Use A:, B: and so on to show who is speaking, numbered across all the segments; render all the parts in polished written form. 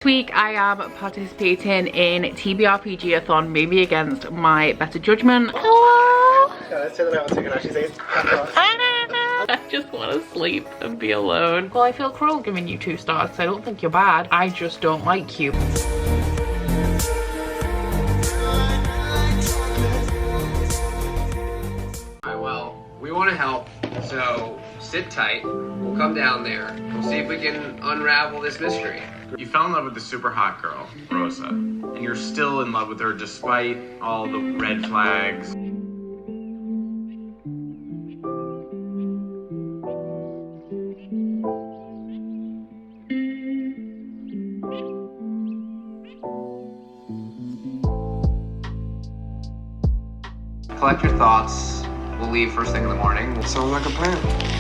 A: This week I am participating in TBRPGAthon, maybe against my better judgment. Hello!
B: Yeah, let's say that out so you can actually say it.
A: I just want to sleep and be alone. Well, I feel cruel giving you 2 stars because I don't think you're bad. I just don't like you.
C: Well, we want to help, so sit tight. We'll come down there. We'll see if we can unravel this mystery.
D: You fell in love with the super hot girl, Rosa, and you're still in love with her despite all the red flags.
C: Collect your thoughts. We'll leave first thing in the morning.
B: Sounds like a plan.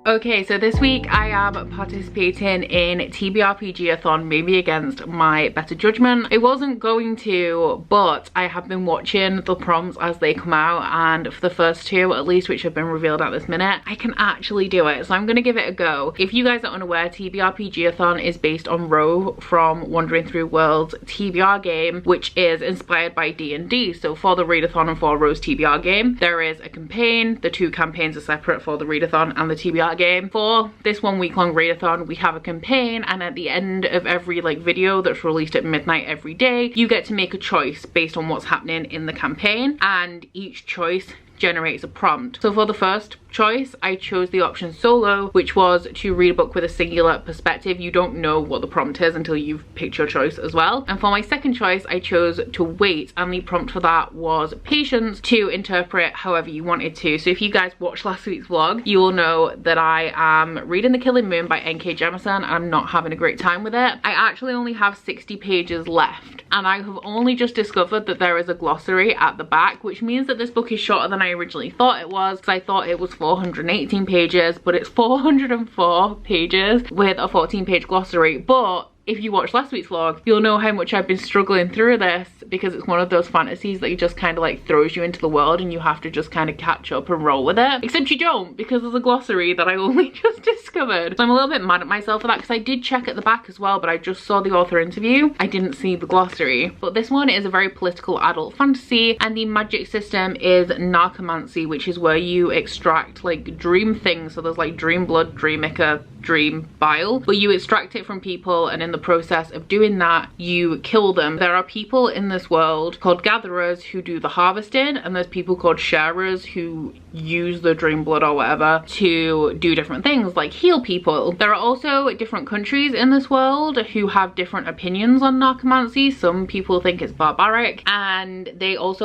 A: Okay, so this week I am participating in TBRPGAthon, maybe against my better judgment. I wasn't going to, but I have been watching the prompts as they come out, and for the first 2 at least, which have been revealed at this minute, I can actually do it, so I'm gonna give it a go. If you guys are unaware, TBRPGAthon is based on Ro from Wandering Through Worlds TBR game, which is inspired by D&D. So for the Readathon and for Ro's TBR game, there is a campaign. The 2 campaigns are separate for the Readathon and the TBR game. For this 1 week long Readathon, we have a campaign, and at the end of every video that's released at midnight every day, you get to make a choice based on what's happening in the campaign, and each choice generates a prompt. So for the first choice, I chose the option solo, which was to read a book with a singular perspective. You don't know what the prompt is until you've picked your choice as well. And for my second choice, I chose to wait, and the prompt for that was patience, to interpret however you wanted to. So if you guys watched last week's vlog, you will know that I am reading The Killing Moon by N.K. Jemisin, and I'm not having a great time with it. I actually only have 60 pages left, and I have only just discovered that there is a glossary at the back, which means that this book is shorter than I originally thought it was, because I thought it was 418 pages, but it's 404 pages with a 14-page glossary. But if you watched last week's vlog, you'll know how much I've been struggling through this, because it's one of those fantasies that you just kind of like throws you into the world and you have to just kind of catch up and roll with it. Except you don't, because there's a glossary that I only just discovered. So I'm a little bit mad at myself for that, because I did check at the back as well, but I just saw the author interview. I didn't see the glossary. But this one is a very political adult fantasy, and the magic system is narcomancy, which is where you extract like dream things. So there's like dream blood, dream ichor, dream bile, but you extract it from people, and in the process of doing that, you kill them. There are people in this world called gatherers who do the harvesting, and there's people called sharers who use the dream blood or whatever to do different things like heal people. There are also different countries in this world who have different opinions on narcomancy. Some people think it's barbaric, and they all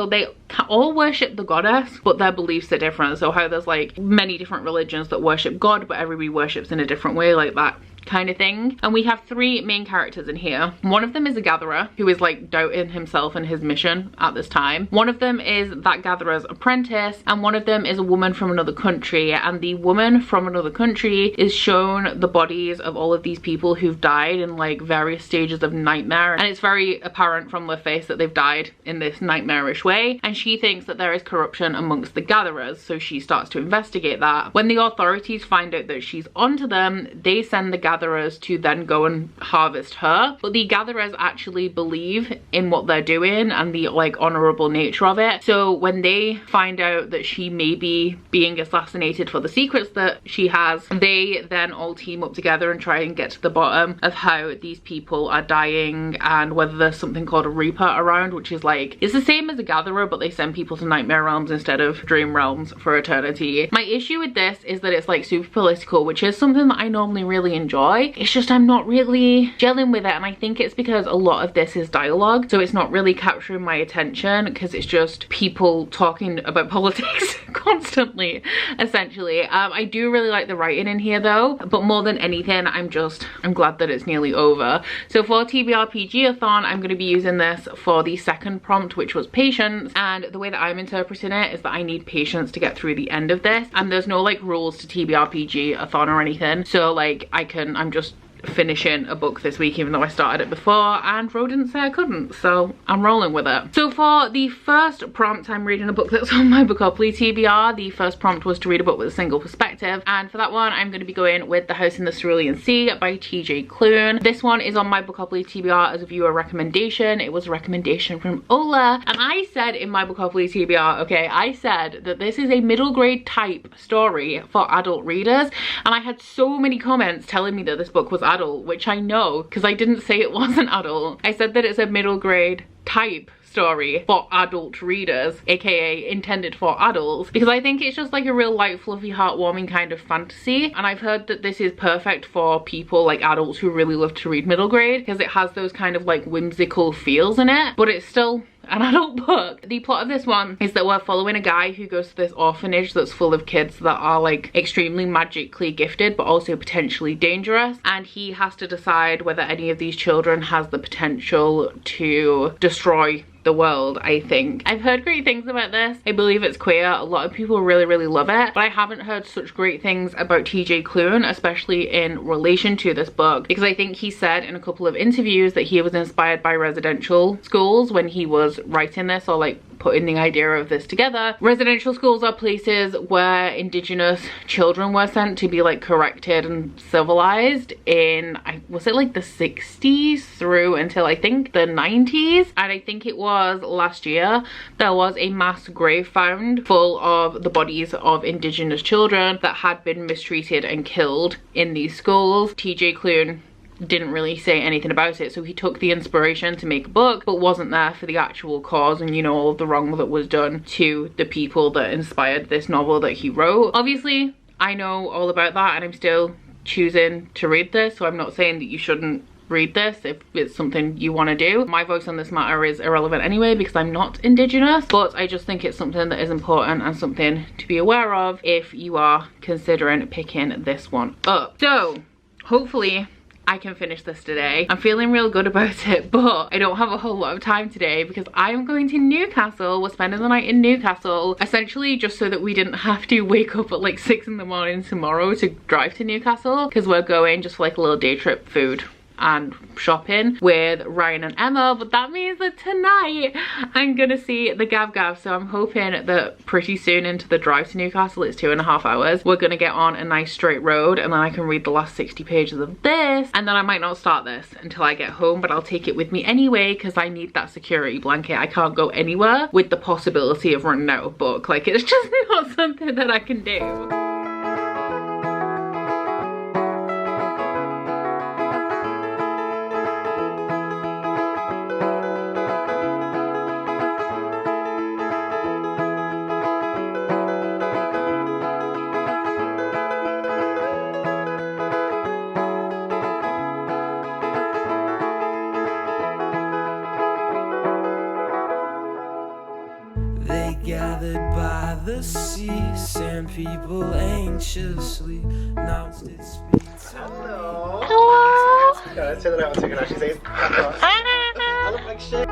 A: worship the goddess, but their beliefs are different. So how there's like many different religions that worship God, but everybody worships in a different way, like that kind of thing. And we have 3 main characters in here. One of them is a gatherer who is like doubting himself and his mission at this time. One of them is that gatherer's apprentice, and one of them is a woman from another country. And the woman from another country is shown the bodies of all of these people who've died in like various stages of nightmare, and it's very apparent from their face that they've died in this nightmarish way, and she thinks that there is corruption amongst the gatherers, so she starts to investigate that. When the authorities find out that she's onto them, they send the gatherers to then go and harvest her, but the gatherers actually believe in what they're doing and the like honorable nature of it. So when they find out that she may be being assassinated for the secrets that she has, they then all team up together and try and get to the bottom of how these people are dying, and whether there's something called a reaper around, which is like, it's the same as a gatherer, but they send people to nightmare realms instead of dream realms for eternity. My issue with this is that it's like super political, which is something that I normally really enjoy. It's just I'm not really gelling with it, and I think it's because a lot of this is dialogue, so it's not really capturing my attention, because it's just people talking about politics constantly, essentially. I do really like the writing in here though, but more than anything, I'm glad that it's nearly over. So for TBRPGAthon, I'm going to be using this for the second prompt, which was patience, and the way that I'm interpreting it is that I need patience to get through the end of this, and there's no like rules to TBRPGAthon or anything, so like I can and I'm just finishing a book this week, even though I started it before, and Ro didn't say I couldn't, so I'm rolling with it. So for the first prompt, I'm reading a book that's on my Bookopoly TBR. The first prompt was to read a book with a single perspective, and for that one I'm going to be going with The House in the Cerulean Sea by TJ Klune. This one is on my Bookopoly TBR as a viewer recommendation. It was a recommendation from Ola, and I said in my Bookopoly TBR, okay, I said that this is a middle grade type story for adult readers, and I had so many comments telling me that this book was adult, which I know because I didn't say it wasn't adult. I said that it's a middle grade type story for adult readers, aka intended for adults, because I think it's just like a real light, fluffy, heartwarming kind of fantasy. And I've heard that this is perfect for people like adults who really love to read middle grade, because it has those kind of like whimsical feels in it, but it's still an adult book. The plot of this one is that we're following a guy who goes to this orphanage that's full of kids that are like extremely magically gifted but also potentially dangerous, and he has to decide whether any of these children has the potential to destroy the world. I think I've heard great things about this. I believe it's queer. A lot of people really love it, but I haven't heard such great things about TJ Klune, especially in relation to this book, because I think he said in a couple of interviews that he was inspired by residential schools when he was writing this, or like putting the idea of this together. Residential schools are places where indigenous children were sent to be like corrected and civilized in, was it like the 60s through until I think the 90s, and I think it was last year there was a mass grave found full of the bodies of indigenous children that had been mistreated and killed in these schools. TJ Klune didn't really say anything about it, so he took the inspiration to make a book but wasn't there for the actual cause and, you know, all of the wrong that was done to the people that inspired this novel that he wrote. Obviously I know all about that, and I'm still choosing to read this, so I'm not saying that you shouldn't read this if it's something you want to do. My voice on this matter is irrelevant anyway because I'm not indigenous, but I just think it's something that is important and something to be aware of if you are considering picking this one up. So hopefully I can finish this today. I'm feeling real good about it, but I don't have a whole lot of time today because I'm going to Newcastle. We're spending the night in Newcastle, essentially just so that we didn't have to wake up at like 6 in the morning tomorrow to drive to Newcastle, because we're going just for like a little day trip, food and shopping with Ryan and Emma. But that means that tonight I'm gonna see the Gab Gab, so I'm hoping that pretty soon into the drive to Newcastle, it's 2.5 hours, we're gonna get on a nice straight road, and then I can read the last 60 pages of this, and then I might not start this until I get home, but I'll take it with me anyway because I need that security blanket. I can't go anywhere with the possibility of running out of book. Like, it's just not something that I can do.
E: Gathered by the sea, sand people anxiously announced its speed.
B: Hello.
A: Hello.
B: Yeah, say that out too. Can I actually say I look like shit.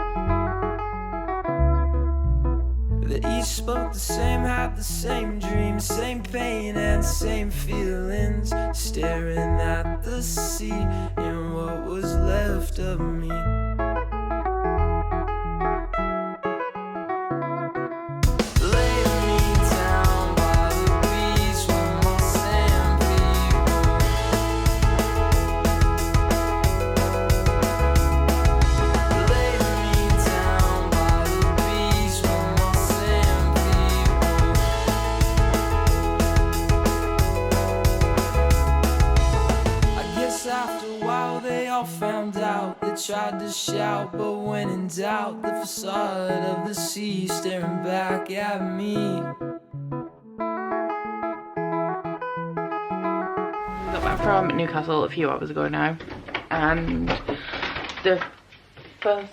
E: The east spoke the same, had the same dreams, same pain and same feelings, staring at the sea and what was left of me. Found out, they tried to shout, but when in doubt, the facade of the sea staring back at me.
A: We got back from Newcastle a few hours ago now, and the first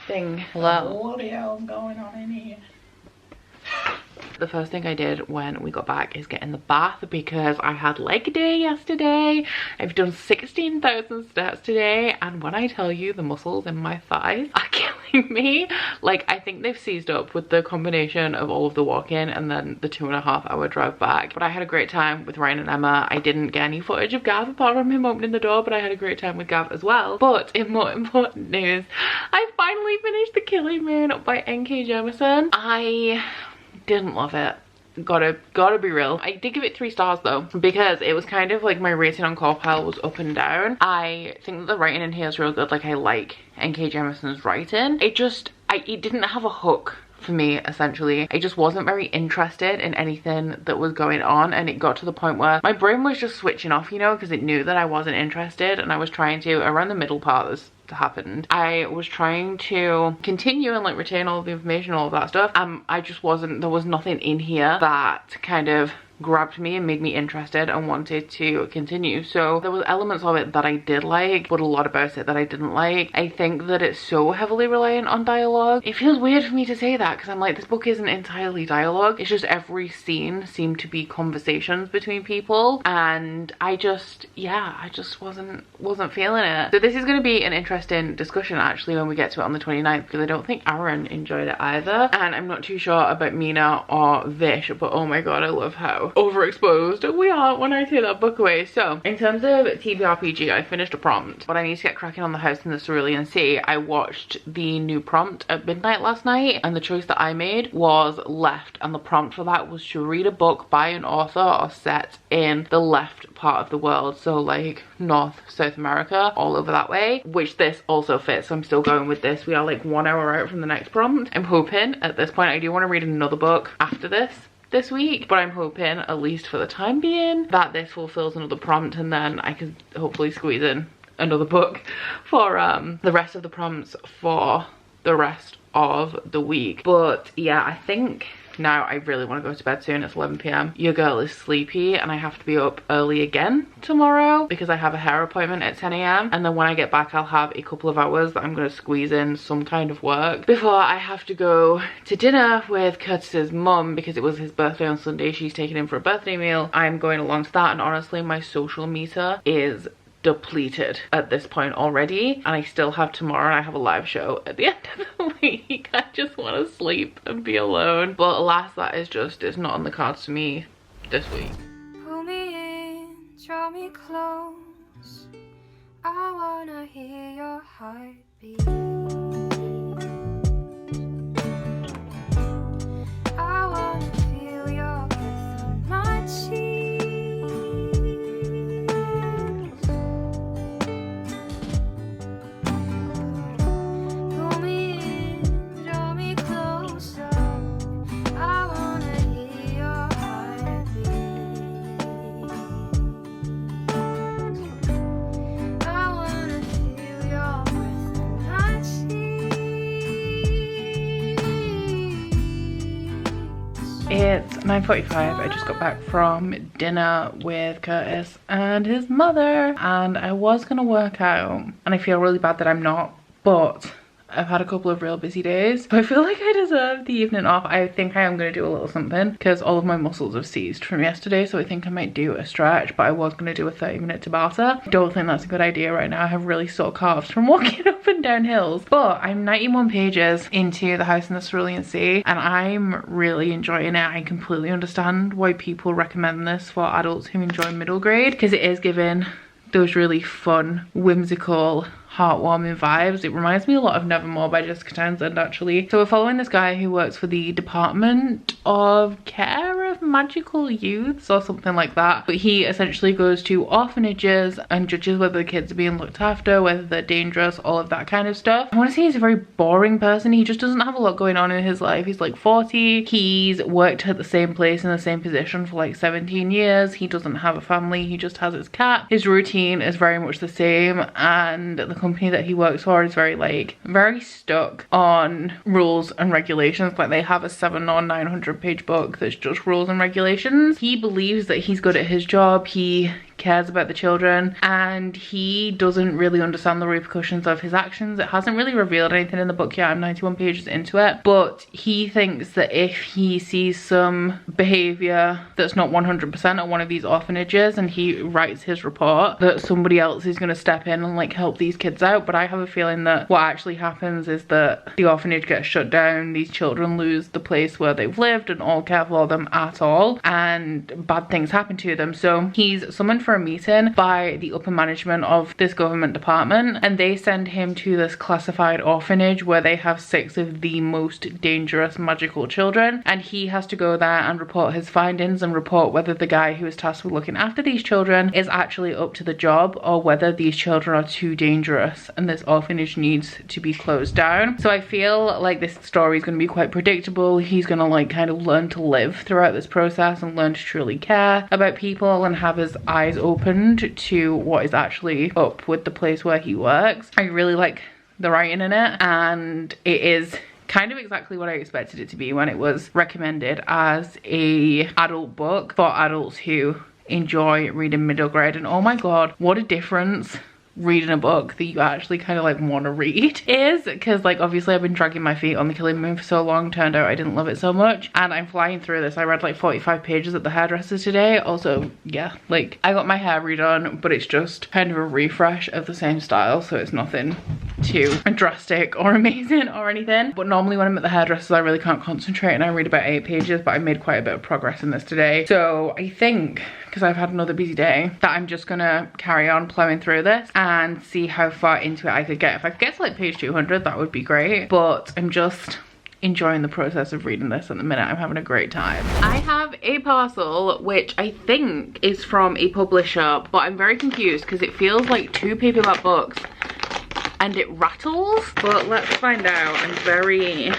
A: thing, hello, what the hell's going on in here? The first thing I did when we got back is get in the bath because I had leg day yesterday. I've done 16,000 steps today, and when I tell you the muscles in my thighs are killing boring me. Like, I think they've seized up with the combination of all of the walking and then the 2.5 hour drive back. But I had a great time with Ryan and Emma. I didn't get any footage of Gav apart from him opening the door, but I had a great time with Gav as well. But in more important news, I finally finished The Killing Moon by N.K. Jemisin. I didn't love it. Gotta be real. I did give it 3 stars though, because it was kind of like my rating on Corpile was up and down. I think that the writing in here is real good. Like, I like N.K. Jemisin's writing. It didn't have a hook for me, essentially. I just wasn't very interested in anything that was going on, and it got to the point where my brain was just switching off, you know, because it knew that I wasn't interested, and I was trying to, around the middle part this happened, I was trying to continue and like retain all of the information, all of that stuff. I just wasn't, there was nothing in here that kind of grabbed me and made me interested and wanted to continue. So there was elements of it that I did like, but a lot about it that I didn't like. I think that it's so heavily reliant on dialogue. It feels weird for me to say that, because I'm like, this book isn't entirely dialogue. It's just every scene seemed to be conversations between people, and I just wasn't feeling it. So this is going to be an interesting discussion actually when we get to it on the 29th, because I don't think Aaron enjoyed it either, and I'm not too sure about Mina or Vish, but oh my god, I love how overexposed we are when I take that book away. So in terms of TBRPG, I finished a prompt, but I need to get cracking on The House in the Cerulean Sea. I watched the new prompt at midnight last night, and the choice that I made was left, and the prompt for that was to read a book by an author or set in the left part of the world, so like North, South America, all over that way, which this also fits. So I'm still going with this. We are like 1 hour out from the next prompt. I'm hoping at this point, I do want to read another book after this week, but I'm hoping, at least for the time being, that this fulfills another prompt, and then I can hopefully squeeze in another book for the rest of the prompts for the rest of the week. But yeah, I think now I really want to go to bed soon. It's 11 p.m. Your girl is sleepy, and I have to be up early again tomorrow because I have a hair appointment at 10 a.m. and then when I get back, I'll have a couple of hours that I'm going to squeeze in some kind of work before I have to go to dinner with Curtis's mum, because it was his birthday on Sunday. She's taking him for a birthday meal. I'm going along to that, and honestly, my social meter is depleted at this point already, and I still have tomorrow, and I have a live show at the end of the week. I just want to sleep and be alone, but alas, that is just, it's not on the cards for me this week.
F: Pull me in, draw me close, I wanna hear your heartbeat, I wanna feel your breath on my cheek.
A: It's 9:45. I just got back from dinner with Curtis and his mother, and I was gonna work out, and I feel really bad that I'm not, but I've had a couple of real busy days, so I feel like I deserve the evening off. I think I am going to do a little something because all of my muscles have seized from yesterday, so I think I might do a stretch, but I was going to do a 30-minute Tabata. I don't think that's a good idea right now. I have really sore calves from walking up and down hills, but I'm 91 pages into The House in the Cerulean Sea, and I'm really enjoying it. I completely understand why people recommend this for adults who enjoy middle grade, because it is giving those really fun, whimsical, heartwarming vibes. It reminds me a lot of Nevermore by Jessica Townsend, actually. So we're following this guy who works for the Department of Care of Magical Youths or something like that, but he essentially goes to orphanages and judges whether the kids are being looked after, whether they're dangerous, all of that kind of stuff. I want to say he's a very boring person. He just doesn't have a lot going on in his life. He's like 40. He's worked at the same place in the same position for like 17 years. He doesn't have a family. He just has his cat. His routine is very much the same, and the company that he works for is very stuck on rules and regulations. Like, they have a 700 or 900 page book that's just rules and regulations. He believes that he's good at his job. He cares about the children, and he doesn't really understand the repercussions of his actions. It hasn't really revealed anything in the book yet. I'm 91 pages into it, but he thinks that if he sees some behavior that's not 100% at one of these orphanages and he writes his report, that somebody else is going to step in and like help these kids out. But I have a feeling that what actually happens is that the orphanage gets shut down, these children lose the place where they've lived and all care for them at all, and bad things happen to them. So he's summoned for a meeting by the upper management of this government department, and they send him to this classified orphanage where they have 6 of the most dangerous magical children, and he has to go there and report his findings and report whether the guy who is tasked with looking after these children is actually up to the job or whether these children are too dangerous and this orphanage needs to be closed down. So I feel like this story is going to be quite predictable. He's going to like kind of learn to live throughout this process and learn to truly care about people and have his eyes opened to what is actually up with the place where he works. I really like the writing in it, and it is kind of exactly what I expected it to be when it was recommended as a adult book for adults who enjoy reading middle grade. And oh my god, what a difference reading a book that you actually kind of like want to read is, because like obviously I've been dragging my feet on The Killing Moon for so long. Turned out I didn't love it so much, and I'm flying through this. I read like 45 pages at the hairdresser today. Also, yeah, like I got my hair redone, but it's just kind of a refresh of the same style, so it's nothing too drastic or amazing or anything. But normally when I'm at the hairdressers I really can't concentrate and I read about 8 pages, but I made quite a bit of progress in this today. So I think, because I've had another busy day, that I'm just gonna carry on plowing through this and see how far into it I could get. If I could get to like page 200, that would be great, but I'm just enjoying the process of reading this at the minute. I'm having a great time. I have a parcel which I think is from a publisher, but I'm very confused because it feels like 2 paperback books and it rattles, but let's find out. I'm very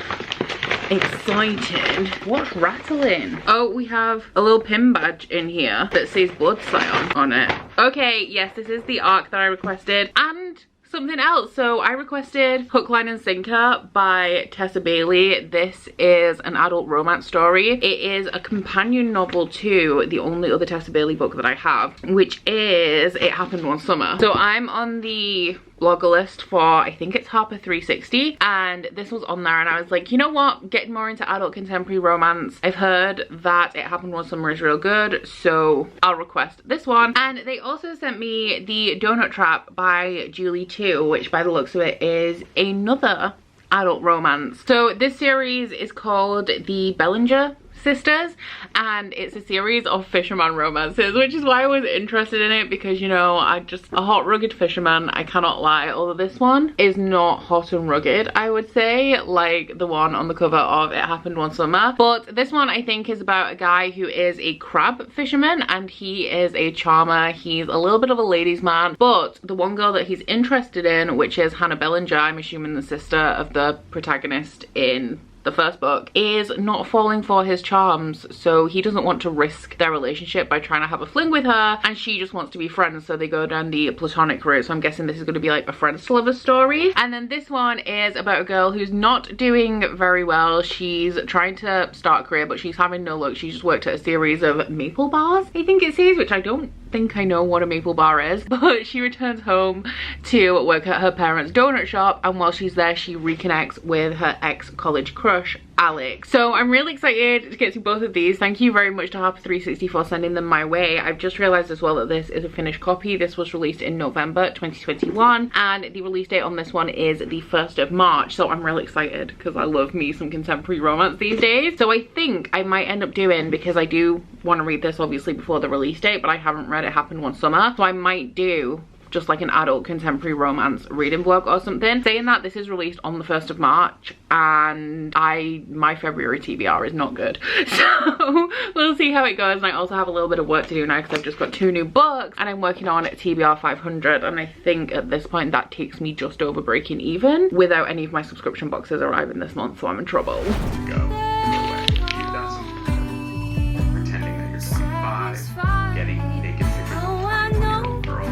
A: excited. What's rattling? Oh, we have a little pin badge in here that says Blood Scion on it. Okay, yes, this is the arc that I requested, and something else. So I requested Hook, Line and Sinker by Tessa Bailey. This is an adult romance story. It is a companion novel to the only other Tessa Bailey book that I have, which is It Happened One Summer. So I'm on the blogger list for, I think it's Harper 360, and this was on there, and I was like, you know what, getting more into adult contemporary romance. I've heard that It Happened One Summer is real good, so I'll request this one. And they also sent me The Donut Trap by Julie too, which by the looks of it is another adult romance. So this series is called The Bellinger Sisters, and it's a series of fisherman romances, which is why I was interested in it, because you know, I just a hot rugged fisherman, I cannot lie. Although this one is not hot and rugged, I would say, like the one on the cover of It Happened One Summer. But this one I think is about a guy who is a crab fisherman, and he is a charmer. He's a little bit of a ladies man, but the one girl that he's interested in, which is Hannah Bellinger, I'm assuming the sister of the protagonist in the first book, is not falling for his charms, so he doesn't want to risk their relationship by trying to have a fling with her, and she just wants to be friends, so they go down the platonic route. So I'm guessing this is going to be like a friends to lovers story. And then this one is about a girl who's not doing very well. She's trying to start a career, but she's having no luck. She's just worked at a series of maple bars, I think it says, which I don't think I know what a maple bar is, but she returns home to work at her parents' donut shop, and while she's there she reconnects with her ex-college crush Alex. So I'm really excited to get to both of these. Thank you very much to Harper 360 for sending them my way. I've just realized as well that this is a finished copy. This was released in November 2021, and the release date on this one is the 1st of March. So I'm really excited because I love me some contemporary romance these days. So I think I might end up doing, because I do want to read this obviously before the release date, but I haven't read It Happened One Summer, so I might do just like an adult contemporary romance reading vlog or something. Saying that, this is released on the 1st of March, and my February TBR is not good, so we'll see how it goes. And I also have a little bit of work to do now because I've just got 2 new books, and I'm working on TBR 500, and I think at this point that takes me just over breaking even without any of my subscription boxes arriving this month, so I'm in trouble.
D: Go. You've done some pretending that you're 25, getting naked pictures of a 21-year-old girl.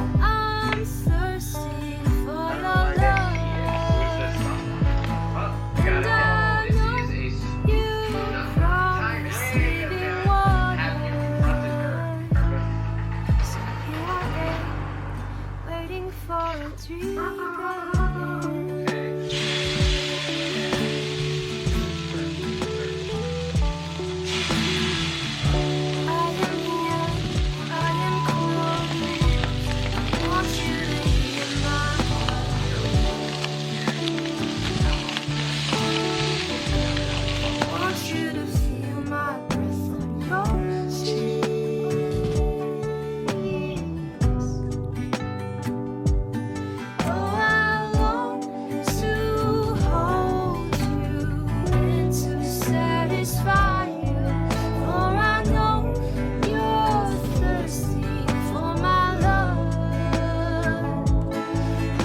F: a dream again. I am here, I am close. I want you to hear my heart. I want you to feel my breath on your cheeks. Oh, I long to hold you and to satisfy you, for I know you're thirsty for my love.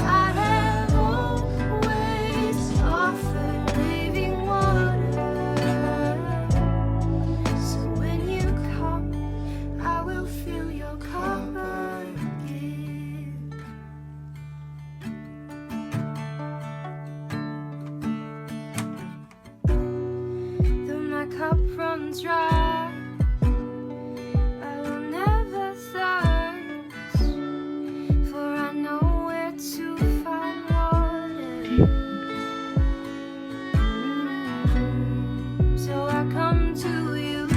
F: I have always offered living water, so when you come, I will fill your cup again. Though my cup runs dry, I will never thirst, for I know where to find water. So I come to you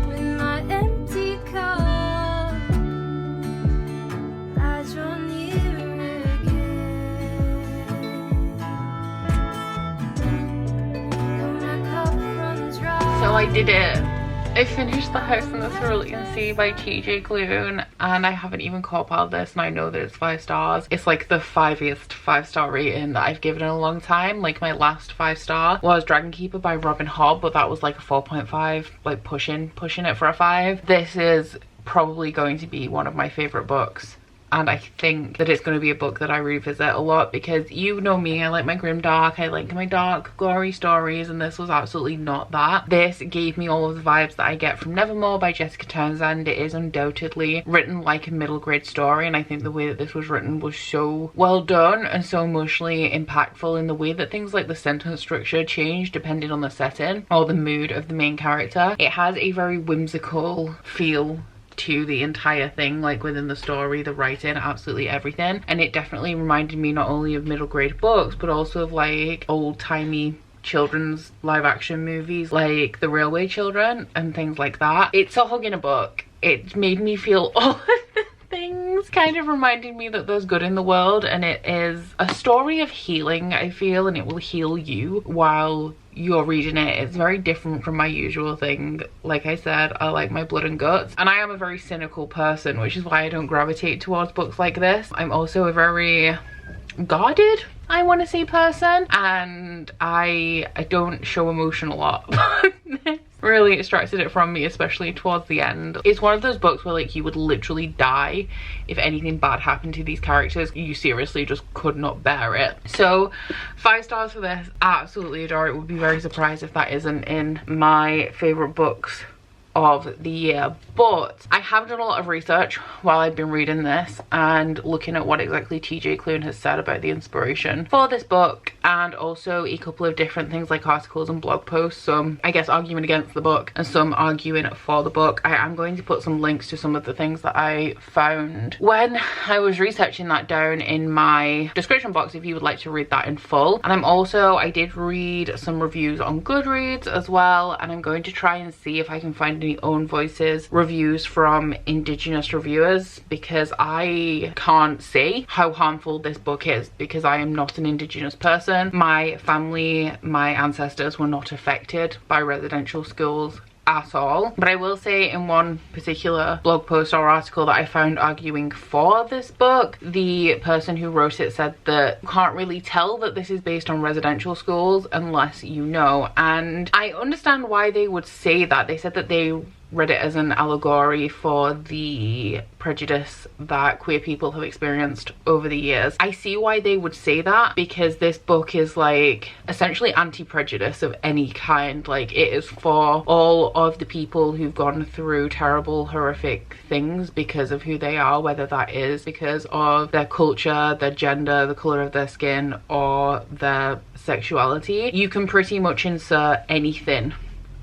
F: with my empty cup. I draw near again. Though my cup runs dry.
A: So I did it. I finished The House in the Cerulean Sea by TJ Klune, and I haven't even compiled this, and I know that it's 5 stars. It's like the 5th 5-star rating that I've given in a long time. Like my last 5-star was Dragon Keeper by Robin Hobb, but that was like a 4.5, like pushing it for a 5. This is probably going to be one of my favorite books. And I think that it's going to be a book that I revisit a lot, because you know me, I like my grimdark, I like my dark, gory stories, and this was absolutely not that. This gave me all of the vibes that I get from Nevermore by Jessica Townsend. It is undoubtedly written like a middle grade story, and I think the way that this was written was so well done and so emotionally impactful in the way that things like the sentence structure change depending on the setting or the mood of the main character. It has a very whimsical feel to the entire thing, like within the story, the writing, absolutely everything. And it definitely reminded me not only of middle grade books, but also of like old-timey children's live action movies like The Railway Children and things like that. It's a hug in a book. It made me feel all of the things, kind of reminding me that there's good in the world, and it is a story of healing, I feel, and it will heal you while you're reading it. It's very different from my usual thing. Like I said, I like my blood and guts, and I am a very cynical person, which is why I don't gravitate towards books like this. I'm also a very guarded, I want to say, person, and I don't show emotion a lot. Really extracted it from me, especially towards the end. It's one of those books where like you would literally die if anything bad happened to these characters. You seriously just could not bear it. So 5 stars for this. Absolutely adore it. Would be very surprised if that isn't in my favorite books of the year. But I have done a lot of research while I've been reading this and looking at what exactly TJ Klune has said about the inspiration for this book, and also a couple of different things like articles and blog posts, some I guess arguing against the book and some arguing for the book. I am going to put some links to some of the things that I found when I was researching that down in my description box if you would like to read that in full. And I did read some reviews on Goodreads as well, and I'm going to try and see if I can find any own voices reviews from indigenous reviewers, because I can't say how harmful this book is because I am not an indigenous person. My family, my ancestors were not affected by residential schools at all. But I will say, in one particular blog post or article that I found arguing for this book, the person who wrote it said that you can't really tell that this is based on residential schools unless you know. And I understand why they would say that. They said that they read it as an allegory for the prejudice that queer people have experienced over the years. I see why they would say that, because this book is like essentially anti-prejudice of any kind. Like, it is for all of the people who've gone through terrible, horrific things because of who they are, whether that is because of their culture, their gender, the color of their skin, or their sexuality. You can pretty much insert anything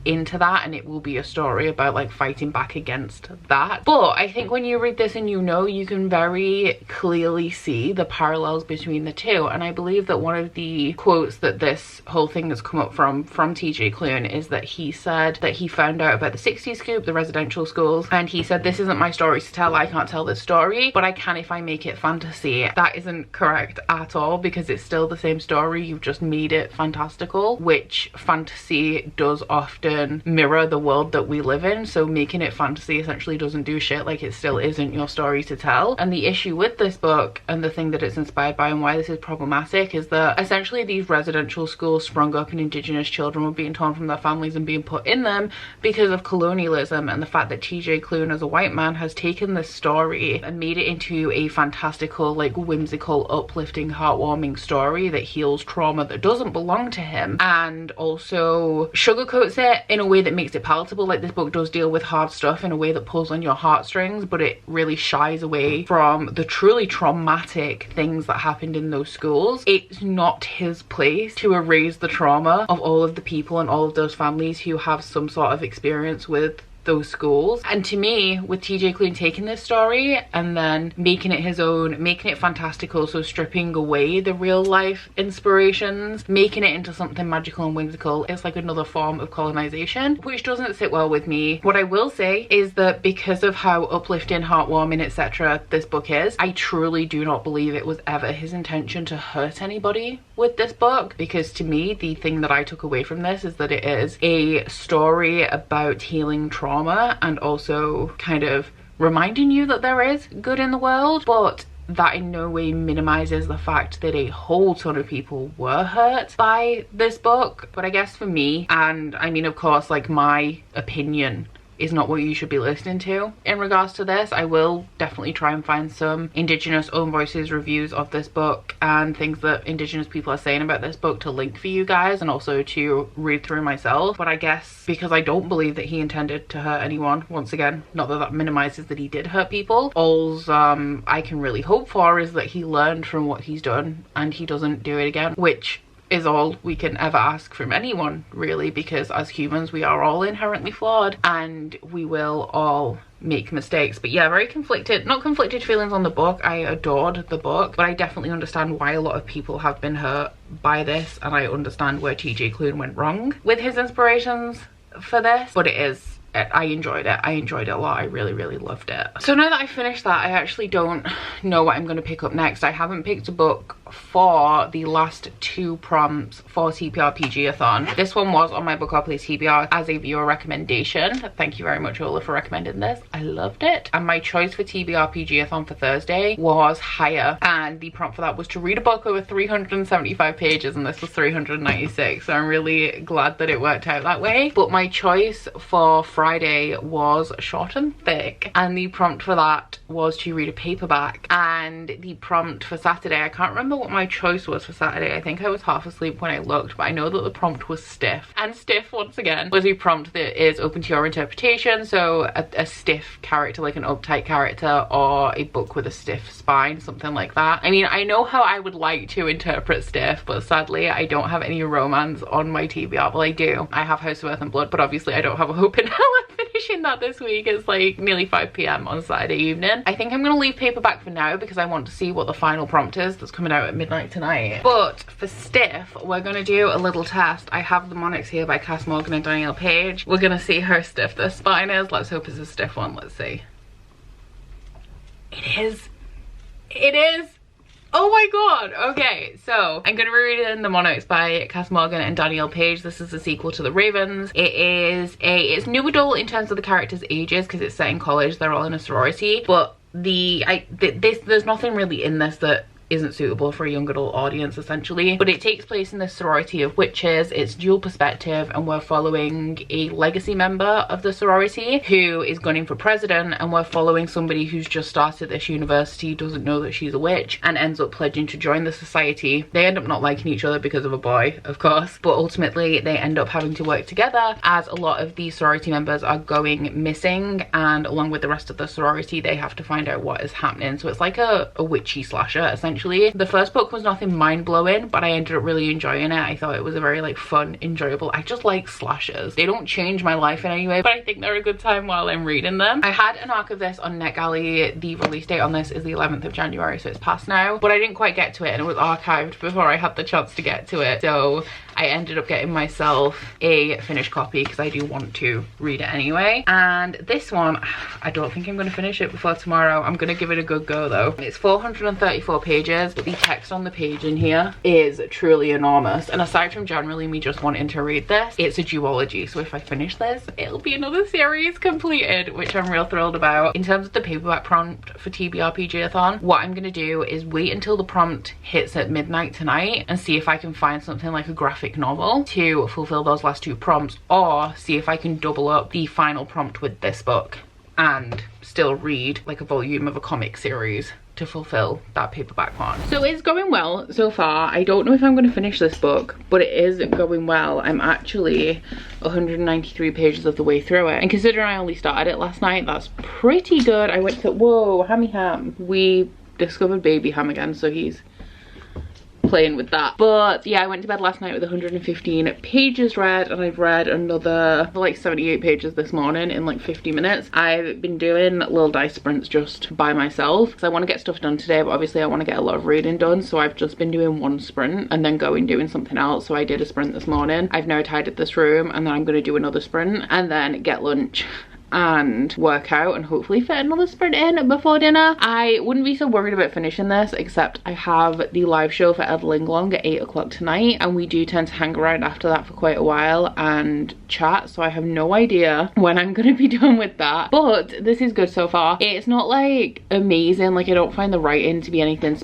A: into that, and it will be a story about like fighting back against that. But I think when you read this and you can very clearly see the parallels between the two. And I believe that one of the quotes that this whole thing has come up from TJ Klune is that he said that he found out about the 60s scoop, the residential schools, and he said, this isn't my story to tell, I can't tell this story, but I can if I make it fantasy. That isn't correct at all, because it's still the same story, you've just made it fantastical, which fantasy does often mirror the world that we live in. So making it fantasy essentially doesn't do shit, like it still isn't your story to tell. And the issue with this book, and the thing that it's inspired by and why this is problematic, is that essentially these residential schools sprung up and indigenous children were being torn from their families and being put in them because of colonialism, and the fact that TJ Klune as a white man has taken this story and made it into a fantastical, like whimsical, uplifting, heartwarming story that heals trauma that doesn't belong to him, and also sugarcoats it in a way that makes it palatable. Like, this book does deal with hard stuff in a way that pulls on your heartstrings, but it really shies away from the truly traumatic things that happened in those schools. It's not his place to erase the trauma of all of the people and all of those families who have some sort of experience with those schools. And to me, with TJ Klune taking this story and then making it his own, making it fantastical, so stripping away the real life inspirations, making it into something magical and whimsical, it's like another form of colonization, which doesn't sit well with me. What I will say is that because of how uplifting, heartwarming, etc. this book is, I truly do not believe it was ever his intention to hurt anybody with this book, because to me, the thing that I took away from this is that it is a story about healing trauma and also kind of reminding you that there is good in the world, but that in no way minimizes the fact that a whole ton of people were hurt by this book. But I guess for me, and I mean, of course, like, my opinion is not what you should be listening to in regards to this. I will definitely try and find some indigenous own voices reviews of this book and things that indigenous people are saying about this book to link for you guys and also to read through myself. But I guess because I don't believe that he intended to hurt anyone, once again, not that that minimizes that he did hurt people, all's I can really hope for is that he learned from what he's done and he doesn't do it again, which is all we can ever ask from anyone, really, because as humans we are all inherently flawed and we will all make mistakes. But yeah, very conflicted, not conflicted feelings on the book. I adored the book, but I definitely understand why a lot of people have been hurt by this, and I understand where TJ Klune went wrong with his inspirations for this. But I enjoyed it. I enjoyed it a lot. I really, really loved it. So now that I finished that, I actually don't know what I'm going to pick up next. I haven't picked a book for the last 2 prompts for TBRPGAthon. This one was on my Bookopoly TBR as a viewer recommendation. Thank you very much, Ola, for recommending this. I loved it. And my choice for TBRPGAthon for Thursday was Higher, and the prompt for that was to read a book over 375 pages, and this was 396, so I'm really glad that it worked out that way. But my choice for Friday was Short and Thick, and the prompt for that was to read a paperback. And the prompt for Saturday, I can't remember what my choice was for Saturday. I think I was half asleep when I looked, but I know that the prompt was Stiff. And Stiff, once again, was a prompt that is open to your interpretation. So a stiff character, like an uptight character, or a book with a stiff spine, something like that. I mean, I know how I would like to interpret Stiff, but sadly I don't have any romance on my TBR. Well, I do. I have House of Earth and Blood, but obviously I don't have a hope in hell of finishing that this week. It's like nearly 5 p.m. on Saturday evening. I think I'm gonna leave paperback for now because I want to see what the final prompt is that's coming out at midnight tonight. But for Stiff, we're gonna do a little test. I have The Monarchs here by Cass Morgan and Danielle Page. We're gonna see how stiff this spine is. Let's hope it's a stiff one. Let's see. It is. It is. Oh my god. Okay, so I'm gonna be reading The Monarchs by Cass Morgan and Danielle Page. This is a sequel to The Ravens. It's new adult in terms of the characters' ages because it's set in college. They're all in a sorority, but there's nothing really in this that isn't suitable for a young adult audience, essentially. But it takes place in the sorority of witches. It's dual perspective, and we're following a legacy member of the sorority who is gunning for president, and we're following somebody who's just started this university, doesn't know that she's a witch, and ends up pledging to join the society. They end up not liking each other because of a boy, of course, but ultimately they end up having to work together as a lot of these sorority members are going missing, and along with the rest of the sorority they have to find out what is happening. So it's like a witchy slasher, essentially. eventually. The first book was nothing mind-blowing, but I ended up really enjoying it. I thought it was a very like fun, enjoyable. I just like slashers. They don't change my life in any way, but I think they're a good time while I'm reading them. I had an arc of this on NetGalley. The release date on this is the 11th of January, so it's past now, but I didn't quite get to it and it was archived before I had the chance to get to it. So I ended up getting myself a finished copy because I do want to read it anyway. And this one, I don't think I'm going to finish it before tomorrow. I'm going to give it a good go though. It's 434 pages, but the text on the page in here is truly enormous. And aside from generally me just wanting to read this, it's a duology. So if I finish this, it'll be another series completed, which I'm real thrilled about. In terms of the paperback prompt for TBRPGAthon, what I'm going to do is wait until the prompt hits at midnight tonight and see if I can find something like a graphic novel to fulfill those last two prompts, or see if I can double up the final prompt with this book and still read like a volume of a comic series to fulfill that paperback one. So it's going well so far. I don't know if I'm going to finish this book, but it is going well. I'm actually 193 pages of the way through it, and considering I only started it last night, that's pretty good. I went to, whoa, Hammy Ham. We discovered baby Ham again, so he's playing with that. But yeah, I went to bed last night with 115 pages read, and I've read another like 78 pages this morning in like 50 minutes. I've been doing little dice sprints just by myself because I want to get stuff done today, but obviously I want to get a lot of reading done, so I've just been doing one sprint and then going doing something else. So I did a sprint this morning. I've now tidied this room, and then I'm going to do another sprint and then get lunch and work out and hopefully fit another sprint in before dinner. I wouldn't be so worried about finishing this, except I have the live show for Ed Linglong at 8 o'clock tonight, and we do tend to hang around after that for quite a while and chat, so I have no idea when I'm gonna be done with that. But this is good so far. It's not like amazing, like I don't find the writing to be anything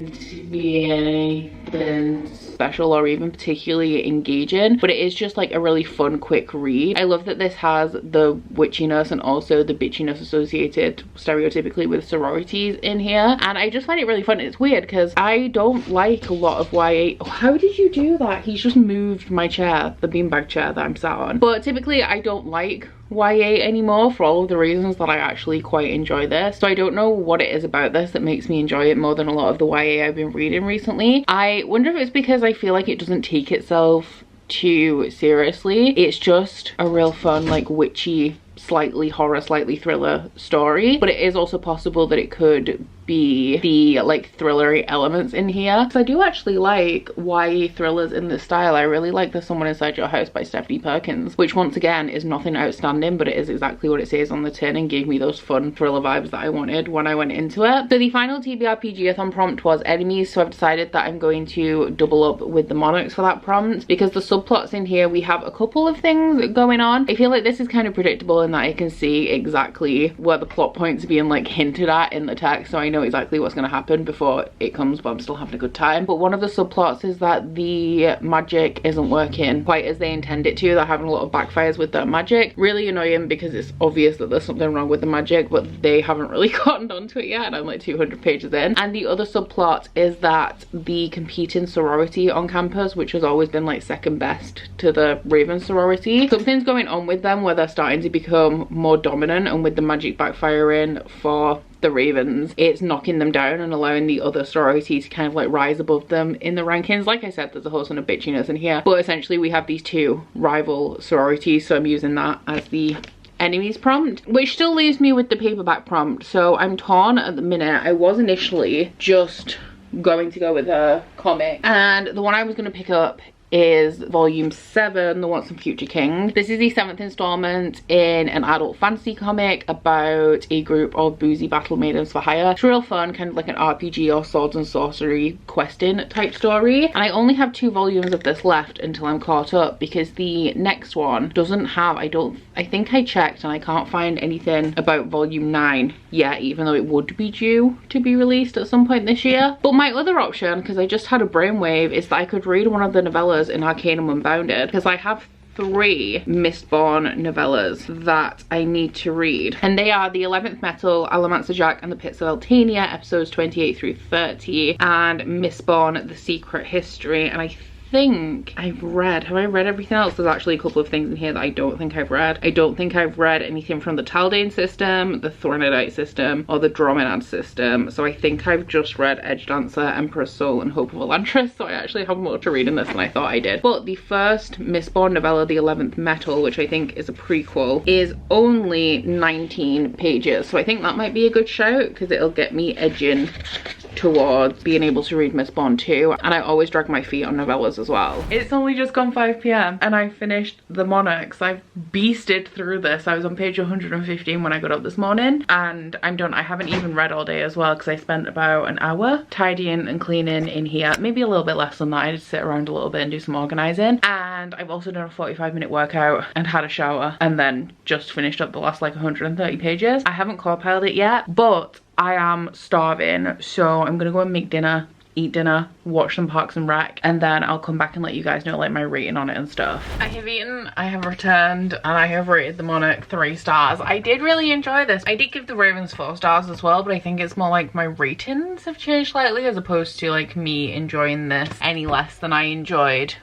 A: special or even particularly engaging, but it is just like a really fun quick read. I love that this has the witchiness and also the bitchiness associated stereotypically with sororities in here, and I just find it really fun. It's weird because I don't like a lot of YA. Oh, how did you do that? He's just moved my chair, the beanbag chair that I'm sat on. But typically I don't like YA anymore for all of the reasons that I actually quite enjoy this, so I don't know what it is about this that makes me enjoy it more than a lot of the YA I've been reading recently. I wonder if it's because I feel like it doesn't take itself too seriously. It's just a real fun, like witchy, slightly horror, slightly thriller story, but it is also possible that it could be the like thrillery elements in here, because I do actually like YA thrillers in this style. I really like The Someone Inside Your House by Stephanie Perkins, which once again is nothing outstanding, but it is exactly what it says on the tin and gave me those fun thriller vibes that I wanted when I went into it. So the final TBRPGAthon prompt was enemies, so I've decided that I'm going to double up with the monarchs for that prompt, because the subplots in here, we have a couple of things going on. I feel like this is kind of predictable in that I can see exactly where the plot points are being like hinted at in the text, so I know exactly what's going to happen before it comes, but I'm still having a good time. But one of the subplots is that the magic isn't working quite as they intend it to. They're having a lot of backfires with their magic. Really annoying because it's obvious that there's something wrong with the magic, but they haven't really gotten onto it yet, and I'm like 200 pages in. And the other subplot is that the competing sorority on campus, which has always been like second best to the Raven sorority, something's going on with them where they're starting to become more dominant, and with the magic backfiring for the Ravens, it's knocking them down and allowing the other sorority to kind of like rise above them in the rankings. Like I said, there's a whole ton of bitchiness in here, but essentially we have these two rival sororities, so I'm using that as the enemies prompt, which still leaves me with the paperback prompt. So I'm torn at the minute. I was initially just going to go with a comic, and the one I was going to pick up is volume 7, The Once and Future King. This is the 7th installment in an adult fantasy comic about a group of boozy battle maidens for hire. It's real fun, kind of like an RPG or swords and sorcery questing type story, and I only have 2 volumes of this left until I'm caught up, because the next one doesn't have, I think I checked and I can't find anything about volume 9 yet, even though it would be due to be released at some point this year. But my other option, because I just had a brainwave, is that I could read one of the novellas in Arcanum Unbounded, because I have 3 Mistborn novellas that I need to read, and they are The 11th Metal, Alamancer Jack and the Pits of Eltania, episodes 28 through 30, and Mistborn, The Secret History. And I think I've read, have I read everything else? There's actually a couple of things in here that I don't think I've read. I don't think I've read anything from the Taldane system, the Thornodite system, or the Dromenad system. So I think I've just read Edge Dancer, Emperor's Soul, and Hope of Elantris. So I actually have more to read in this than I thought I did. But the first Mistborn novella, The 11th Metal, which I think is a prequel, is only 19 pages. So I think that might be a good shout because it'll get me edging towards being able to read Mistborn 2. And I always drag my feet on novellas as well. It's only just gone 5 p.m. and I finished The Monarchs. I've beasted through this. I was on page 115 when I got up this morning and I'm done. I haven't even read all day as well because I spent about an hour tidying and cleaning in here. Maybe a little bit less than that. I just sit around a little bit and do some organizing. And I've also done a 45-minute workout and had a shower and then just finished up the last like 130 pages. I haven't core-piled it yet, but I am starving, so I'm gonna go and make dinner, eat dinner, watch some Parks and Rec, and then I'll come back and let you guys know like my rating on it and stuff. I have eaten, I have returned, and I have rated The Monarch 3 stars. I did really enjoy this. I did give The Ravens 4 stars as well, but I think it's more like my ratings have changed slightly as opposed to like me enjoying this any less than I enjoyed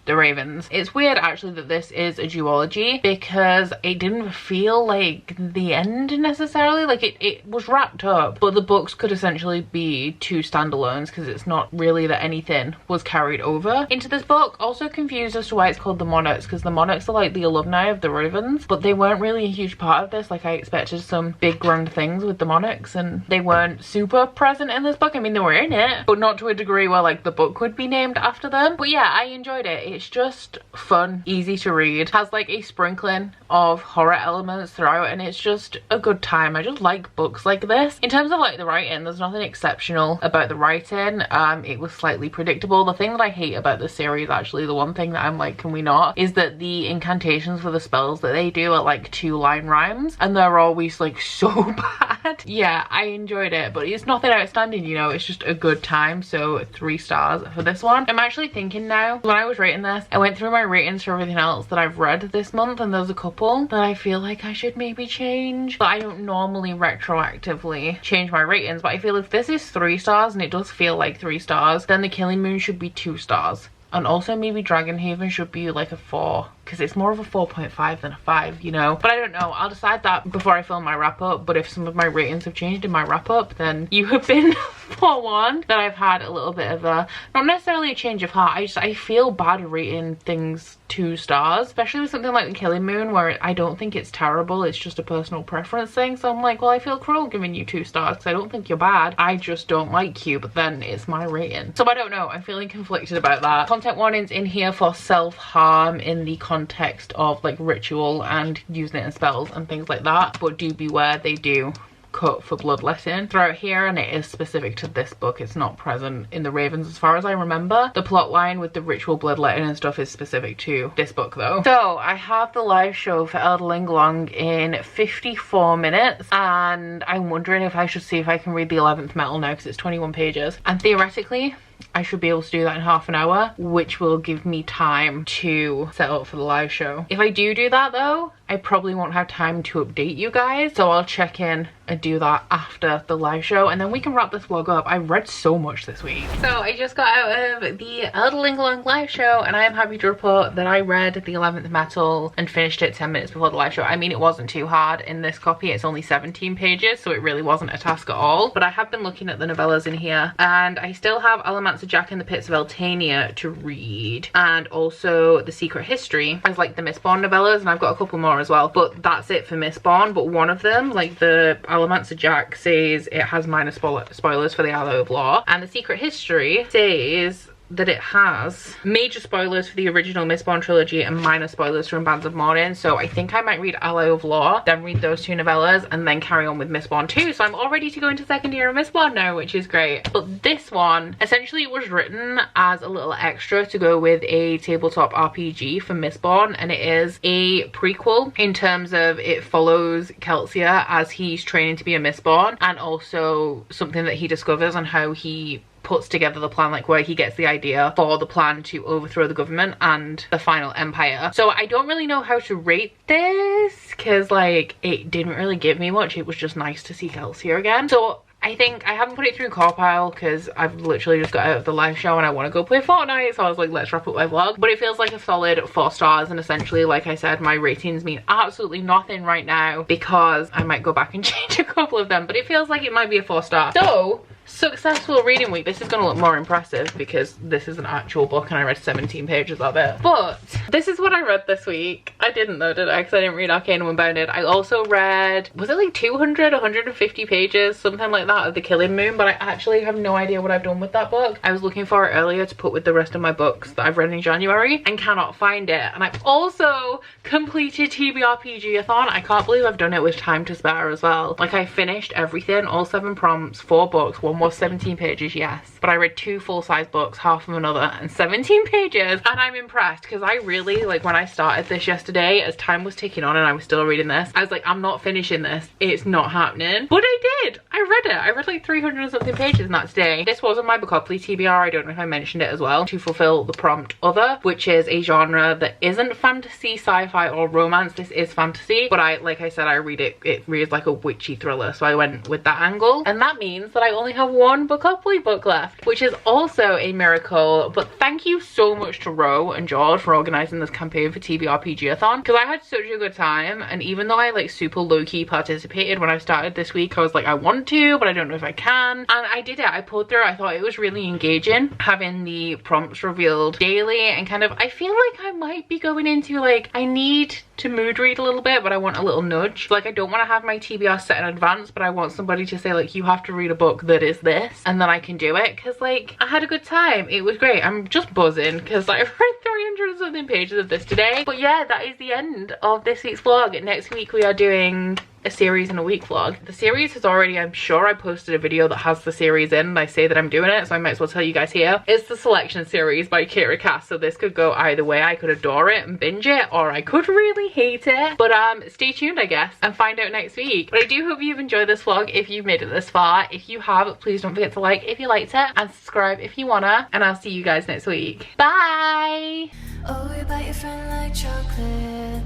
A: The Ravens. It's weird actually that this is a duology because it didn't feel like the end necessarily. Like it was wrapped up, but the books could essentially be 2 standalones because it's not really that anything was carried over into this book. Also confused as to why it's called The Monarchs because the Monarchs are like the alumni of the Ravens, but they weren't really a huge part of this. Like I expected some big grand things with the Monarchs and they weren't super present in this book. I mean, they were in it, but not to a degree where like the book would be named after them. But yeah, I enjoyed it. It's just fun, easy to read, has like a sprinkling of horror elements throughout, and it's just a good time. I just like books like this. In terms of like the writing, there's nothing exceptional about the writing. It was slightly predictable. The thing that I hate about this series, actually, the one thing that I'm like, can we not, is that the incantations for the spells that they do are like 2-line rhymes and they're always like so bad. Yeah, I enjoyed it, but it's nothing outstanding, you know, it's just a good time. So 3 stars for this one. I'm actually thinking now, when I was rating this, I went through my ratings for everything else that I've read this month and there's a couple that I feel like I should maybe change. But I don't normally retroactively change my ratings, but I feel if this is 3 stars and it does feel like 3 stars, then The Killing Moon should be 2 stars. And also maybe Dragonhaven should be like a 4 because it's more of a 4.5 than a 5, you know. But I don't know, I'll decide that before I film my wrap up. But if some of my ratings have changed in my wrap up, then you have been forewarned that I've had a little bit of a, not necessarily a change of heart, I feel bad rating things 2 stars, especially with something like The Killing Moon where I don't think it's terrible, it's just a personal preference thing. So I'm like, well, I feel cruel giving you 2 stars because I don't think you're bad, I just don't like you, but then it's my rating. So I don't know, I'm feeling conflicted about that. Content warnings in here for self-harm in the context of like ritual and using it in spells and things like that, but do beware, they do cut for bloodletting throughout here, and it is specific to this book. It's not present in the Ravens as far as I remember. The plot line with the ritual bloodletting and stuff is specific to this book though. So I have the live show for Elderling Long in 54 minutes and I'm wondering if I should see if I can read the 11th Metal now because it's 21 pages, and theoretically I should be able to do that in half an hour, which will give me time to set up for the live show. If I do that though, I probably won't have time to update you guys, so I'll check in and do that after the live show and then we can wrap this vlog up. I read so much this week. So I just got out of the Elderling Long live show and I am happy to report that I read the 11th Metal and finished it 10 minutes before the live show. I mean, it wasn't too hard in this copy, it's only 17 pages, so it really wasn't a task at all. But I have been looking at the novellas in here and I still have Allomancer Jack in the Pits of Eltania to read, and also The Secret History as like the Mistborn novellas, and I've got a couple more as well, but that's it for Mistborn. But one of them, like the Allomancer Jack, says it has minor spoilers for the Aloe of Law, and The Secret History says that it has major spoilers for the original Mistborn trilogy and minor spoilers from Bands of Mourning. So I think I might read Aloe of Law, then read those 2 novellas and then carry on with Mistborn 2. So I'm all ready to go into second year of Mistborn now, which is great. But this one essentially was written as a little extra to go with a tabletop RPG for Mistborn, and it is a prequel in terms of it follows Kelsier as he's training to be a Mistborn, and also something that he discovers on how he puts together the plan, like where he gets the idea for the plan to overthrow the government and the final empire. So I don't really know how to rate this because like it didn't really give me much. It was just nice to see Kelsier again. So I think I haven't put it through core pile because I've literally just got out of the live show and I want to go play Fortnite, so I was like, let's wrap up my vlog. But it feels like a solid 4 stars, and essentially, like I said, my ratings mean absolutely nothing right now because I might go back and change a couple of them, but it feels like it might be a 4 star. So successful reading week. This is going to look more impressive because this is an actual book and I read 17 pages of it. But this is what I read this week. I didn't though, did I? Because I didn't read Arcanum Unbounded. I also read, was it like 200, 150 pages, something like that, of The Killing Moon, but I actually have no idea what I've done with that book. I was looking for it earlier to put with the rest of my books that I've read in January and cannot find it. And I've also completed TBRPGAthon. I can't believe I've done it with time to spare as well. Like, I finished everything, all 7 prompts, 4 books. One was 17 pages, yes, but I read 2 full-size books, half of another, and 17 pages, and I'm impressed because I really, like, when I started this yesterday, as time was ticking on and I was still reading this, I was like, I'm not finishing this, it's not happening. But I did. I read it. I read like 300 and something pages in that day. This was on my Bookopoly TBR. I don't know if I mentioned it as well, to fulfill the prompt other, which is a genre that isn't fantasy, sci-fi, or romance. This is fantasy, but like I said, I read it, it reads like a witchy thriller, so I went with that angle, and that means that I only have 1 Bookopoly book left, which is also a miracle. But thank you so much to Ro and George for organising this campaign for TBRPGAthon, because I had such a good time. And even though I like super low-key participated when I started this week, I was like, I want to, but I don't know if I can, and I did it. I pulled through. I thought it was really engaging having the prompts revealed daily, and kind of, I feel like I might be going into, like, I need to mood read a little bit, but I want a little nudge. Like, I don't want to have my TBR set in advance, but I want somebody to say, like, you have to read a book that is this, and then I can do it, because, like, I had a good time. It was great. I'm just buzzing because I read 300 and something pages of this today. But yeah, that is the end of this week's vlog. Next week we are doing a series in a week vlog. The series has already, I'm sure I posted a video that has the series in, and I say that I'm doing it, so I might as well tell you guys here. It's the Selection series by Kira Cass, so this could go either way. I could adore it and binge it, or I could really hate it. But stay tuned, I guess, and find out next week. But I do hope you've enjoyed this vlog if you've made it this far. If you have, please don't forget to like if you liked it, and subscribe if you wanna, and I'll see you guys next week. Bye!
F: Oh, you bite your friend like chocolate.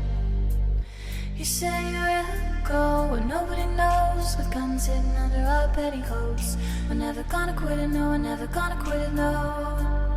F: You say you're go and nobody knows, with guns hidden under our petticoats. We're never gonna quit it, no, we're never gonna quit it, no.